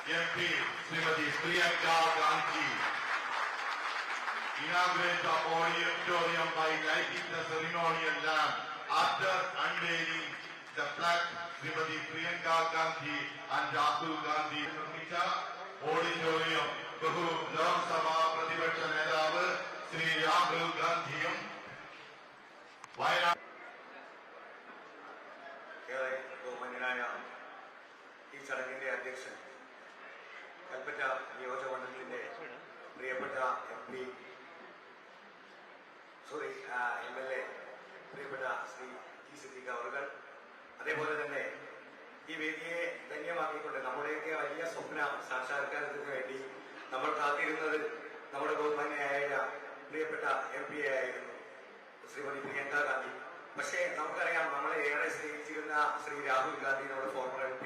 MP Srimati Priyanka Gandhi inaugurate the auditorium by lighting the ceremonial lamp after unveiling the plaque. Srimati Priyanka Gandhi and Rahul Gandhi നിർമ്മിച്ച auditorium Lok Sabha പ്രതിപക്ഷ നേതാവ് ശ്രീ രാഹുൽ ഗാന്ധിയും വയനാട് ബഹുമാന്യനായ ഈ ചടങ്ങിന്റെ അധ്യക്ഷൻ കൽപ്പറ്റ നിയോജകമണ്ഡലത്തിന്റെ പ്രിയപ്പെട്ട MP MLA പ്രിയപ്പെട്ട ശ്രീ ടി സിദ്ദീഖ് അവറുകൾ, അതേപോലെ തന്നെ ഈ വേദിയെ ധന്യമാക്കിക്കൊണ്ട് നമ്മുടെയൊക്കെ വലിയ സ്വപ്ന സാക്ഷാത്കാരത്തിന് വേണ്ടി നമ്മൾ കാത്തിരുന്നത് നമ്മുടെ ബഹുമാന്യയായ പ്രിയപ്പെട്ട MP ആയിരുന്നു ശ്രീമതി പ്രിയങ്ക ഗാന്ധി. പക്ഷേ നമുക്കറിയാം, നമ്മളെ ഏറെ സ്നേഹിച്ചിരുന്ന ശ്രീ രാഹുൽ ഗാന്ധി, നമ്മുടെ ഫോർമർ MP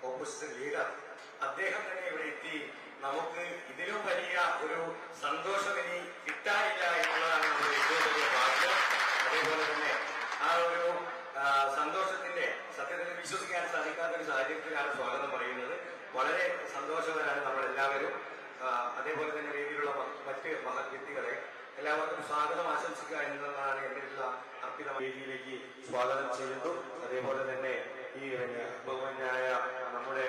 ഓപ്പോസിഷൻ ലീഡർ, അദ്ദേഹം തന്നെ ഇവിടെ എത്തി. നമുക്ക് ഇതിലും വലിയ ഒരു സന്തോഷം ഇനി കിട്ടാനില്ല എന്നുള്ളതാണ് നമ്മുടെ ഏറ്റവും വലിയ ഭാഗ്യം. അതേപോലെ തന്നെ ആ ഒരു സന്തോഷത്തിന്റെ സത്യത്തിൽ വിശ്വസിക്കാൻ സാധിക്കാത്ത ഒരു സാഹചര്യത്തിലാണ് സ്വാഗതം പറയുന്നത്. വളരെ സന്തോഷകരാണ് നമ്മളെല്ലാവരും. അതേപോലെ തന്നെ വേദിയിലുള്ള മറ്റ് മഹത് വ്യക്തികളെ എല്ലാവർക്കും സ്വാഗതം ആശംസിക്കുക എന്നതാണ് എന്റെ അർപ്പിത വേദിയിലേക്ക് സ്വാഗതം ചെയ്യുന്നു. അതേപോലെ തന്നെ ഈ ബഹുമാന്യനായ നമ്മുടെ